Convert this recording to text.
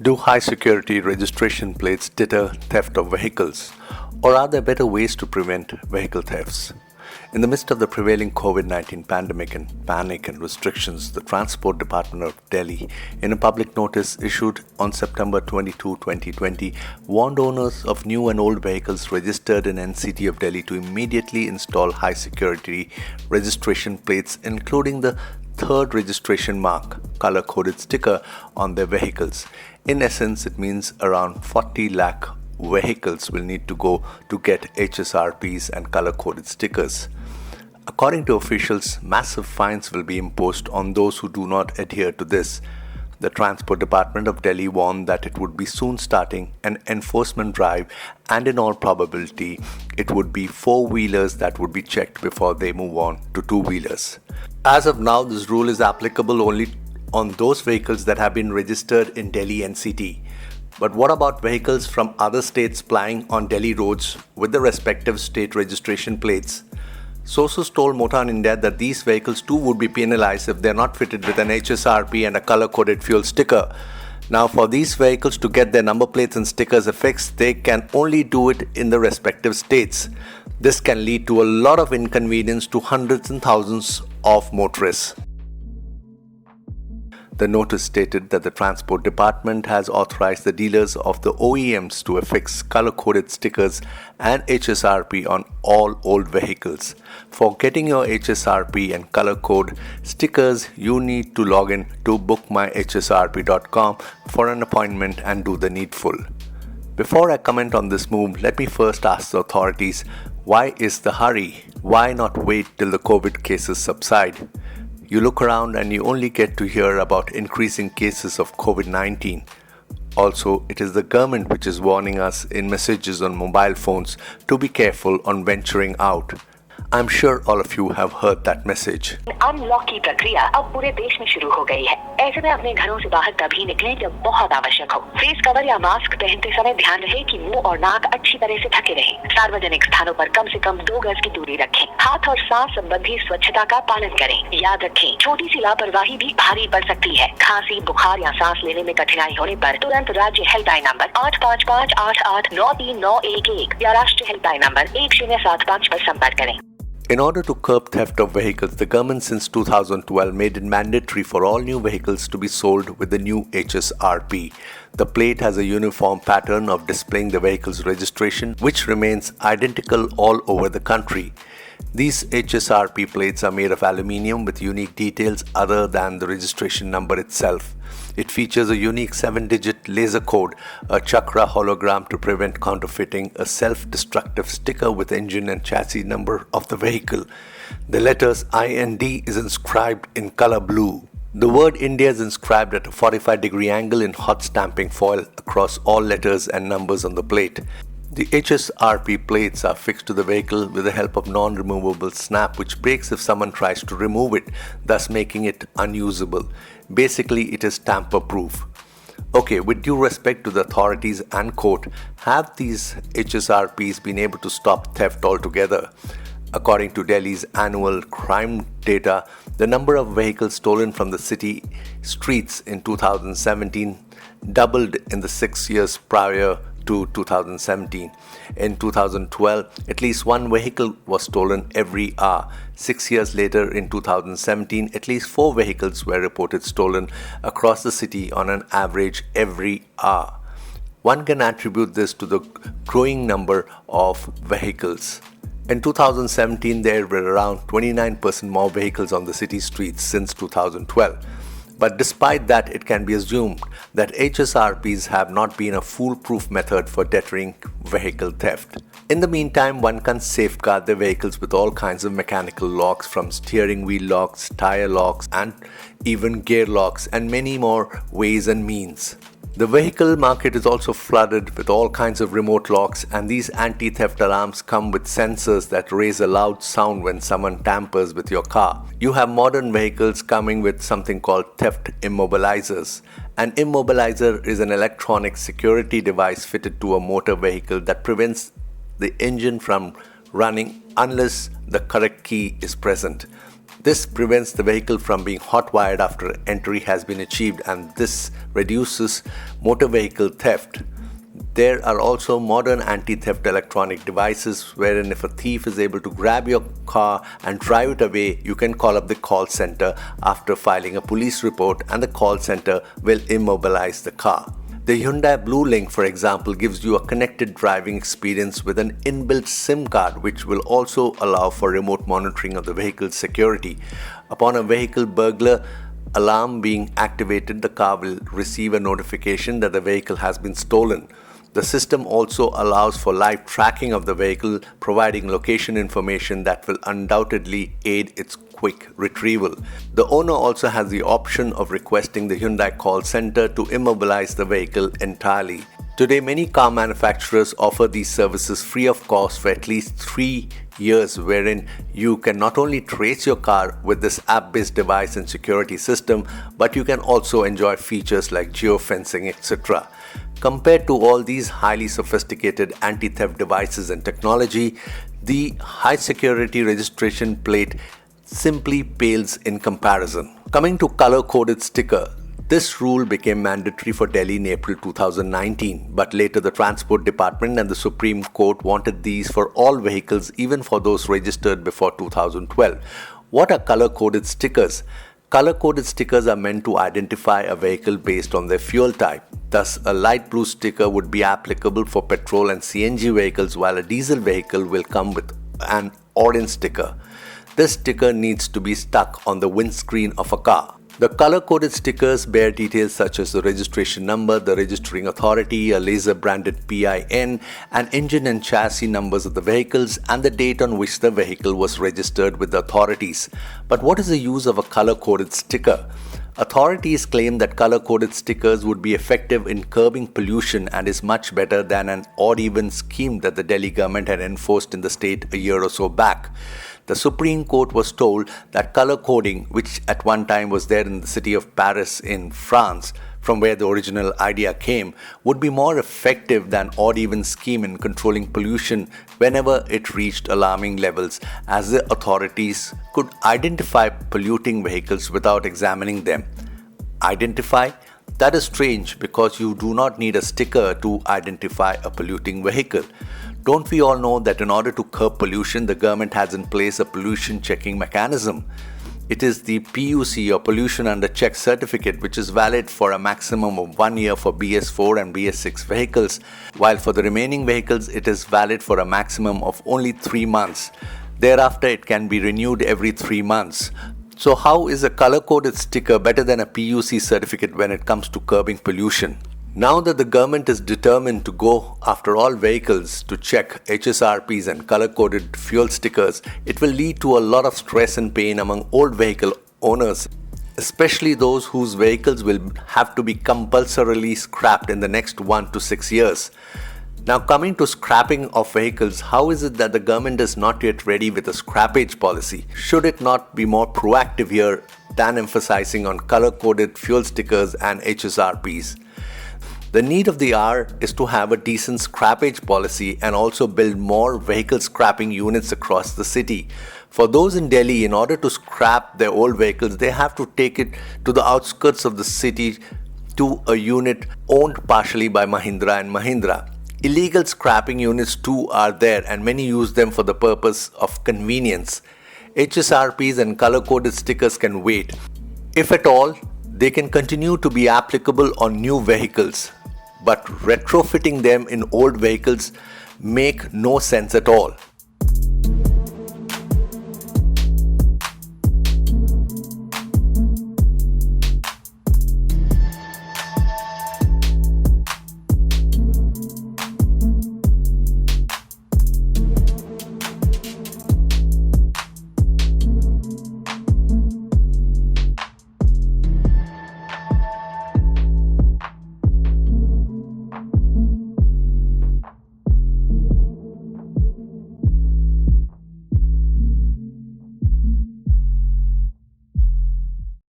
Do high security registration plates deter theft of vehicles? Or are there better ways to prevent vehicle thefts? In the midst of the prevailing COVID-19 pandemic and panic and restrictions, the Transport Department of Delhi, in a public notice issued on September 22, 2020, warned owners of new and old vehicles registered in NCT of Delhi to immediately install high security registration plates, including the third registration mark, color-coded sticker on their vehicles. In essence, it means around 40 lakh vehicles will need to go to get HSRPs and color-coded stickers. According to officials, massive fines will be imposed on those who do not adhere to this. The Transport Department of Delhi warned that it would be soon starting an enforcement drive, and in all probability, it would be four-wheelers that would be checked before they move on to two-wheelers. As of now, this rule is applicable only on those vehicles that have been registered in Delhi NCT. But what about vehicles from other states plying on Delhi roads with the respective state registration plates? Sources told Motown India that these vehicles too would be penalized if they are not fitted with an HSRP and a color-coded fuel sticker. Now, for these vehicles to get their number plates and stickers affixed, they can only do it in the respective states. This can lead to a lot of inconvenience to hundreds and thousands of motorists. The notice stated that the Transport Department has authorized the dealers of the OEMs to affix color-coded stickers and HSRP on all old vehicles. For getting your HSRP and color code stickers, you need to log in to bookmyhsrp.com for an appointment and do the needful. Before I comment on this move, let me first ask the authorities, why is the hurry? Why not wait till the COVID cases subside? You look around and you only get to hear about increasing cases of COVID-19. Also, it is the government which is warning us in messages on mobile phones to be careful on venturing out. I'm sure all of you have heard that message. Unlock की प्रक्रिया अब पूरे देश में शुरू हो गई है। ऐसे में अपने घरों से बाहर तभी निकलें जब बहुत आवश्यक हो। फेस कवर या मास्क पहनते समय ध्यान रहे कि मुंह और नाक अच्छी तरह से ढके रहें। सार्वजनिक स्थानों पर कम से कम 2 गज की दूरी रखें। हाथ और सांस संबंधी स्वच्छता का पालन करें। याद रखें, छोटी सी लापरवाही भी भारी पड़ सकती है। खांसी, बुखार या सांस लेने में कठिनाई होने पर तुरंत राज्य हेल्पलाइन नंबर 8558893911 या राष्ट्रीय हेल्पलाइन नंबर 1075 पर संपर्क करें। In order to curb theft of vehicles, the government since 2012 made it mandatory for all new vehicles to be sold with the new HSRP. The plate has a uniform pattern of displaying the vehicle's registration, which remains identical all over the country. These HSRP plates are made of aluminium with unique details other than the registration number itself. It features a unique 7-digit laser code, a chakra hologram to prevent counterfeiting, a self-destructive sticker with engine and chassis number of the vehicle. The letters IND is inscribed in color blue. The word India is inscribed at a 45-degree angle in hot stamping foil across all letters and numbers on the plate. The HSRP plates are fixed to the vehicle with the help of non-removable snap, which breaks if someone tries to remove it, thus making it unusable. Basically, it is tamper-proof. Okay, with due respect to the authorities and court, have these HSRPs been able to stop theft altogether? According to Delhi's annual crime data, the number of vehicles stolen from the city streets in 2017 doubled in the 6 years prior to 2017. In 2012, at least one vehicle was stolen every hour. 6 years later, in 2017, at least 4 vehicles were reported stolen across the city on an average every hour. One can attribute this to the growing number of vehicles. In 2017, there were around 29% more vehicles on the city streets since 2012. But despite that, it can be assumed that HSRPs have not been a foolproof method for deterring vehicle theft. In the meantime, one can safeguard their vehicles with all kinds of mechanical locks, from steering wheel locks, tire locks, and even gear locks, and many more ways and means. The vehicle market is also flooded with all kinds of remote locks, and these anti-theft alarms come with sensors that raise a loud sound when someone tampers with your car. You have modern vehicles coming with something called theft immobilizers. An immobilizer is an electronic security device fitted to a motor vehicle that prevents the engine from running unless the correct key is present. This prevents the vehicle from being hot-wired after entry has been achieved, and this reduces motor vehicle theft. There are also modern anti-theft electronic devices wherein if a thief is able to grab your car and drive it away, you can call up the call center after filing a police report and the call center will immobilize the car. The Hyundai Blue Link, for example, gives you a connected driving experience with an inbuilt SIM card, which will also allow for remote monitoring of the vehicle's security. Upon a vehicle burglar alarm being activated, the car will receive a notification that the vehicle has been stolen. The system also allows for live tracking of the vehicle, providing location information that will undoubtedly aid its quick retrieval. The owner also has the option of requesting the Hyundai call center to immobilize the vehicle entirely. Today, many car manufacturers offer these services free of cost for at least 3 years, wherein you can not only trace your car with this app-based device and security system, but you can also enjoy features like geofencing, etc. Compared to all these highly sophisticated anti-theft devices and technology, the high-security registration plate simply pales in comparison. Coming to color-coded sticker, this rule became mandatory for Delhi in April 2019, but later the Transport Department and the Supreme Court wanted these for all vehicles, even for those registered before 2012. What are color-coded stickers? Color-coded stickers are meant to identify a vehicle based on their fuel type. Thus, a light blue sticker would be applicable for petrol and CNG vehicles, while a diesel vehicle will come with an orange sticker. This sticker needs to be stuck on the windscreen of a car. The color-coded stickers bear details such as the registration number, the registering authority, a laser-branded PIN, and engine and chassis numbers of the vehicles, and the date on which the vehicle was registered with the authorities. But what is the use of a color-coded sticker? Authorities claim that color-coded stickers would be effective in curbing pollution and is much better than an odd-even scheme that the Delhi government had enforced in the state a year or so back. The Supreme Court was told that color coding, which at one time was there in the city of Paris in France, from where the original idea came, would be more effective than odd-even scheme in controlling pollution whenever it reached alarming levels, as the authorities could identify polluting vehicles without examining them. Identify? That is strange because you do not need a sticker to identify a polluting vehicle. Don't we all know that in order to curb pollution, the government has in place a pollution checking mechanism? It is the PUC or Pollution Under Check certificate, which is valid for a maximum of 1 year for BS4 and BS6 vehicles, while for the remaining vehicles it is valid for a maximum of only 3 months. Thereafter, it can be renewed every 3 months. So how is a color-coded sticker better than a PUC certificate when it comes to curbing pollution? Now that the government is determined to go after all vehicles to check HSRPs and color-coded fuel stickers, it will lead to a lot of stress and pain among old vehicle owners, especially those whose vehicles will have to be compulsorily scrapped in the next 1 to 6 years. Now, coming to scrapping of vehicles, how is it that the government is not yet ready with a scrappage policy? Should it not be more proactive here than emphasizing on color-coded fuel stickers and HSRPs? The need of the hour is to have a decent scrappage policy and also build more vehicle scrapping units across the city. For those in Delhi, in order to scrap their old vehicles, they have to take it to the outskirts of the city to a unit owned partially by Mahindra and Mahindra. Illegal scrapping units too are there, and many use them for the purpose of convenience. HSRPs and color-coded stickers can wait. If at all, they can continue to be applicable on new vehicles, but retrofitting them in old vehicles make no sense at all.